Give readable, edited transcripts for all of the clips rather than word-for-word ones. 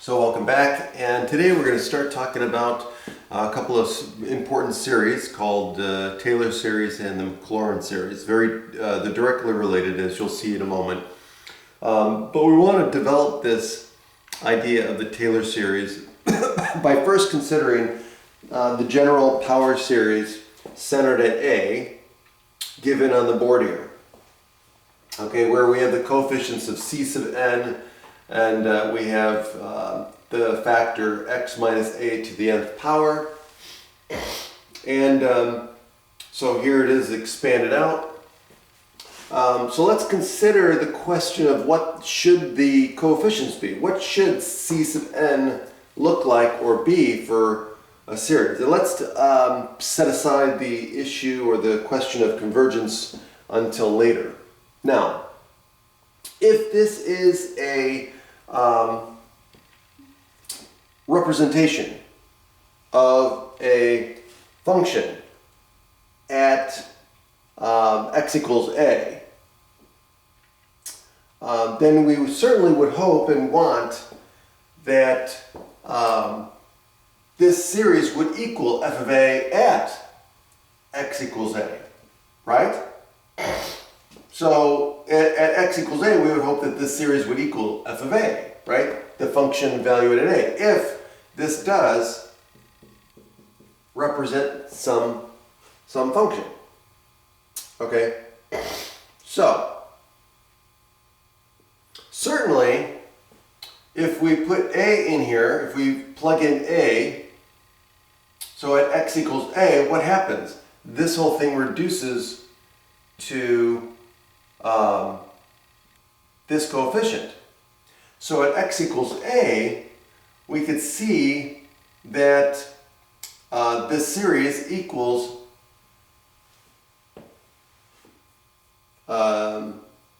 So welcome back, and today we're going to start talking about a couple of important series called Taylor series and the Maclaurin series. They're directly related, as you'll see in a moment. But we want to develop this idea of the Taylor series by first considering the general power series centered at A, given on the board here. Okay, where we have the coefficients of C sub n, and we have the factor x minus a to the nth power. And so here it is expanded out. So let's consider the question of what should the coefficients be. What should C sub n look like or be for a series? And let's set aside the issue or the question of convergence until later. Now, if this is a representation of a function at x equals a, then we certainly would hope and want that this series would equal f of a at x equals a, right? So at x equals a, we would hope that this series would equal f of a, right? The function evaluated at a, if this does represent some function. Okay? So, certainly, if we put a in here, if we plug in a, so at x equals a, what happens? This whole thing reduces to this coefficient. So at x equals a, we could see that this series equals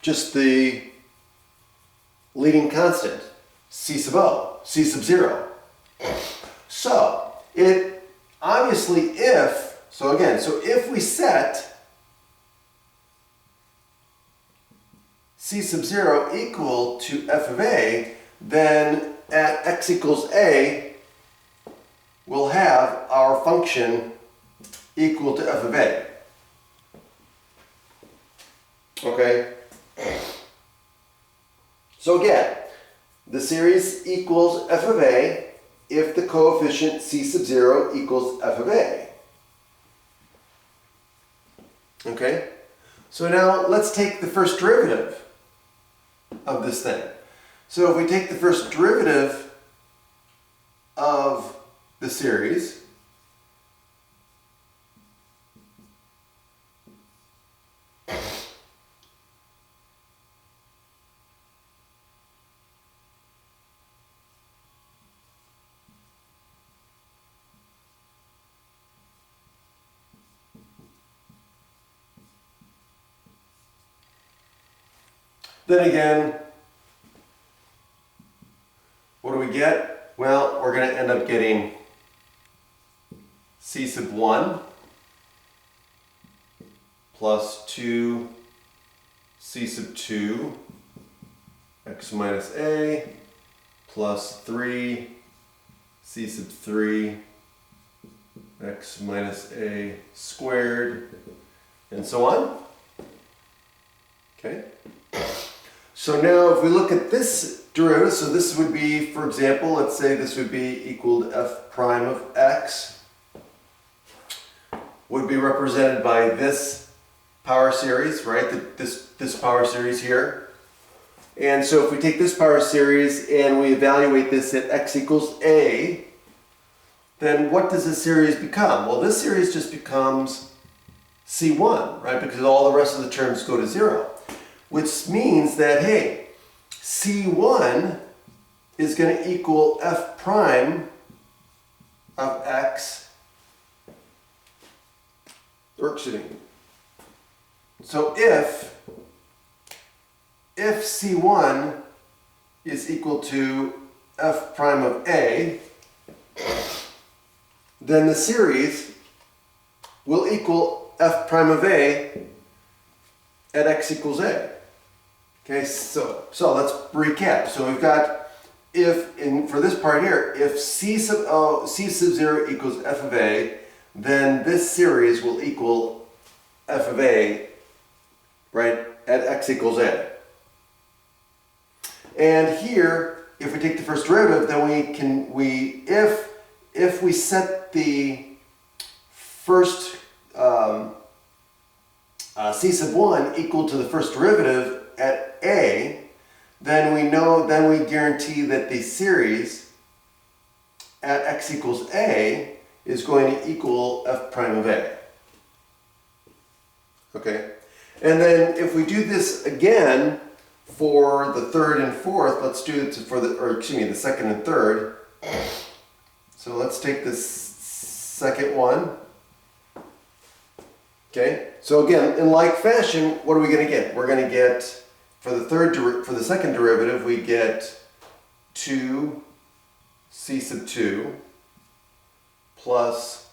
just the leading constant, C sub O, C sub 0. So it obviously if we set C sub 0 equal to f of a, then at x equals a, we'll have our function equal to f of a. Okay? So again, the series equals f of a if the coefficient C sub 0 equals f of a. Okay? So now let's take the first derivative of this thing. So if we take the first derivative of the series, then again, what do we get? Well, we're going to end up getting C sub 1 plus 2 C sub 2 x minus a plus 3 C sub 3 x minus a squared, and so on. Okay? So now if we look at this derivative, so this would be, for example, let's say this would be equal to f prime of x, would be represented by this power series, right? This power series here. And so if we take this power series and we evaluate this at x equals a, then what does this series become? Well, this series just becomes C1, right? Because all the rest of the terms go to 0. Which means that, hey, C1 is going to equal f prime of x, so if C1 is equal to f prime of a, then the series will equal f prime of a at x equals a. Okay, so let's recap. So we've got for this part here, if C sub 0 equals f of a, then this series will equal f of a, right, at x equals a. And here, if we take the first derivative, then if we set the first c sub 1 equal to the first derivative at a, then we guarantee that the series at x equals a is going to equal f prime of a. Okay? And then if we do this again for the third and fourth, let's do it for the second and third. So let's take this second one. Okay? So again, in like fashion, what are we going to get? We're going to get, for the second derivative, we get 2 c sub 2 plus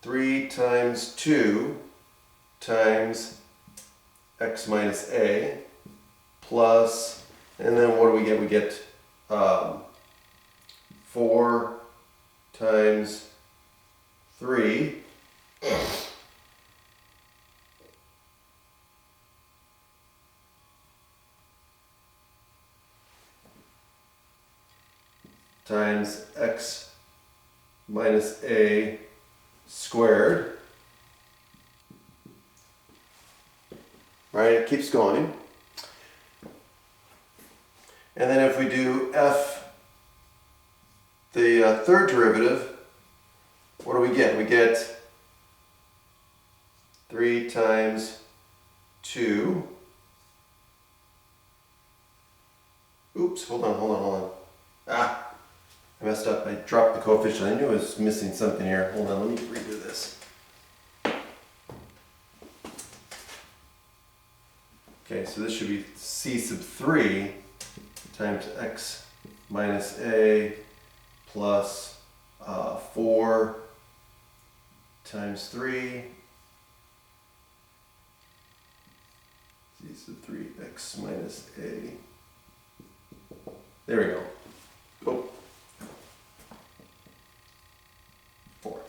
3 times 2 times x minus a plus, and then what do we get? We get 4 times 3 times x minus a squared. Right, it keeps going. And then if we do the third derivative, what do we get? We get 3 times 2. Oops, hold on. I messed up. I dropped the coefficient. I knew I was missing something here. Hold on, let me redo this. Okay, so this should be c sub 3 times x minus a plus 4 times 3 c sub 3 x minus a. There we go. Oh. 4.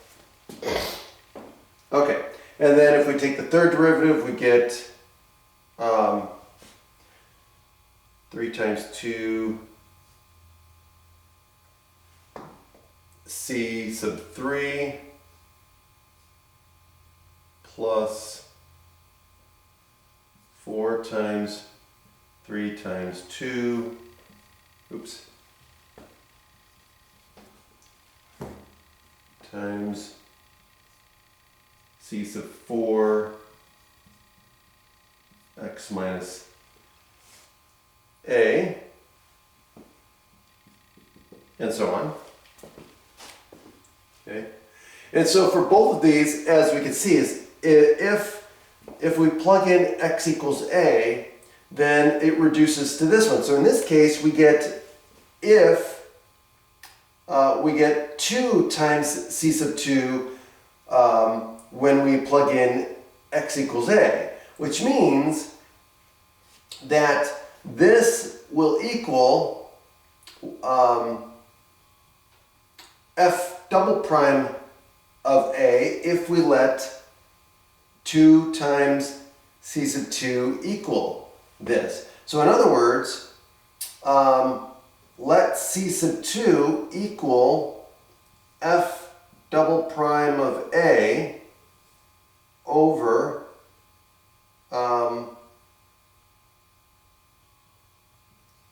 Okay, and then if we take the third derivative, we get 3 times 2 c sub 3 plus 4 times 3 times 2, oops, times c sub 4 x minus a, and so on. Okay, and so for both of these, as we can see, is if we plug in x equals a, then it reduces to this one. So in this case, we get we get 2 times c sub 2 when we plug in x equals a, which means that this will equal f double prime of a if we let 2 times c sub 2 equal this. So in other words, let c sub 2 equal f double prime of a over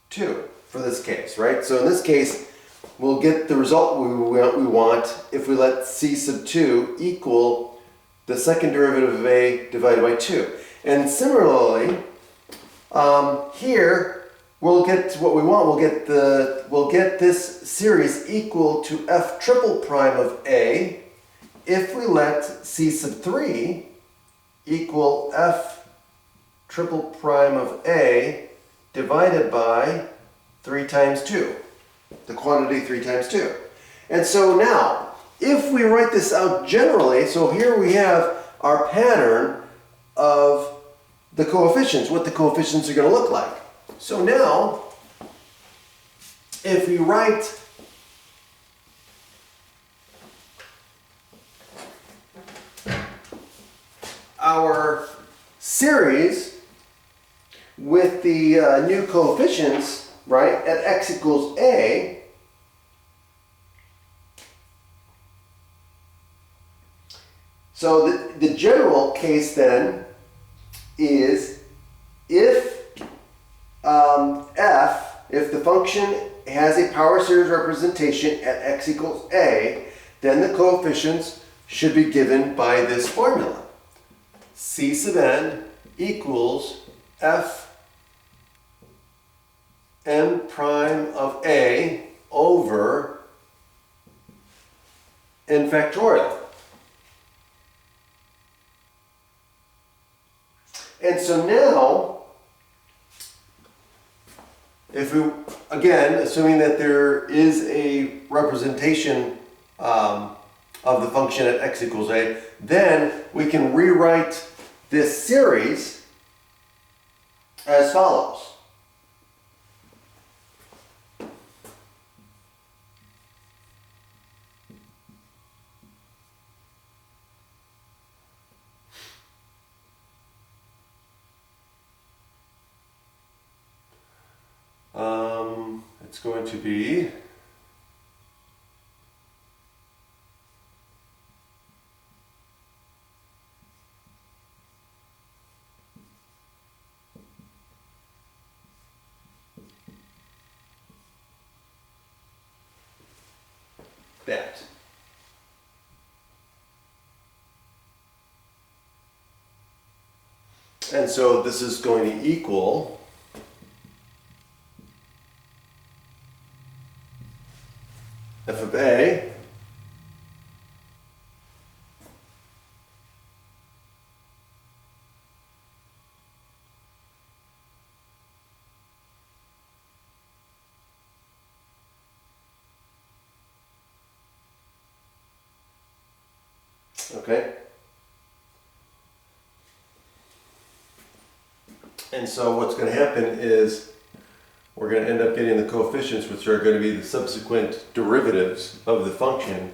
2 for this case, right? So in this case, we'll get the result we want if we let c sub 2 equal the second derivative of a divided by 2. And similarly, here we'll get what we want. We'll get this series equal to f triple prime of a if we let c sub 3 equal f triple prime of a divided by 3 times 2, the quantity 3 times 2. And so now, if we write this out generally, so here we have our pattern of the coefficients, what the coefficients are going to look like. So now, if we write our series with the new coefficients, right, at x equals a, so the general case then is if if the function has a power series representation at x equals a, then the coefficients should be given by this formula. C sub n equals f m prime of a over n factorial. And so now, if we, again, assuming that there is a representation of the function at x equals a, then we can rewrite this series as follows. It's going to be that. And so this is going to equal f of a okay. And so what's going to happen is we're going to end up getting the coefficients, which are going to be the subsequent derivatives of the function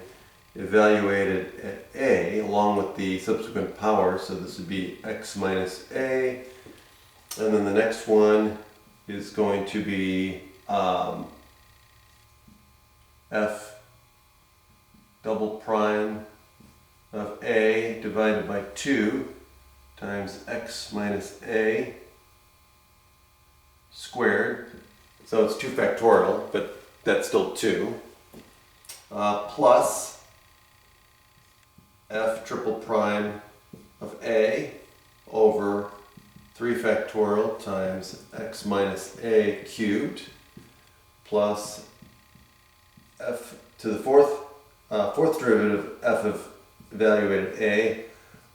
evaluated at a, along with the subsequent powers. So this would be x minus a, and then the next one is going to be f double prime of a divided by 2 times x minus a squared. So it's 2 factorial, but that's still 2, plus f triple prime of a over 3 factorial times x minus a cubed, plus f to the fourth derivative f of evaluated a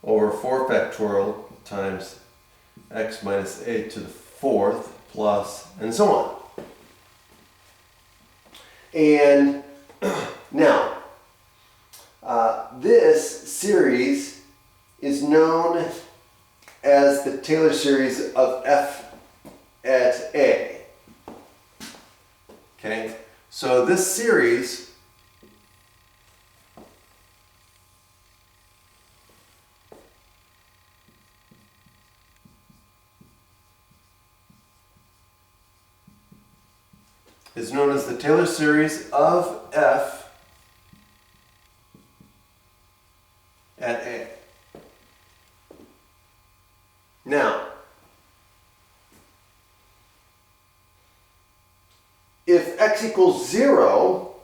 over 4 factorial times x minus a to the fourth, plus, and so on. And now, this series is known as the Taylor series of f at a. Okay, so this series is known as the Taylor series of f at a. Now, if x equals 0,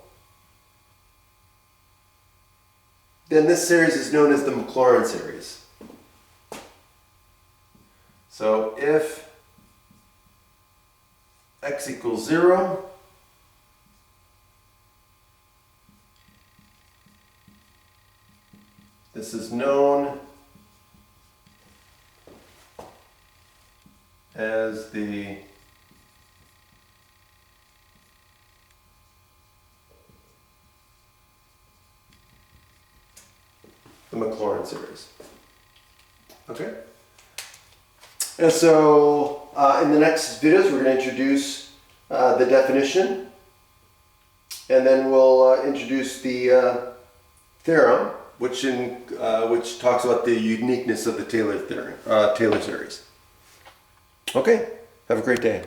then this series is known as the Maclaurin series. So if x equals 0, this is known as the Maclaurin series. Okay? And so in the next videos we're going to introduce the definition and then we'll introduce the theorem, which talks about the uniqueness of the Taylor series. Okay, have a great day.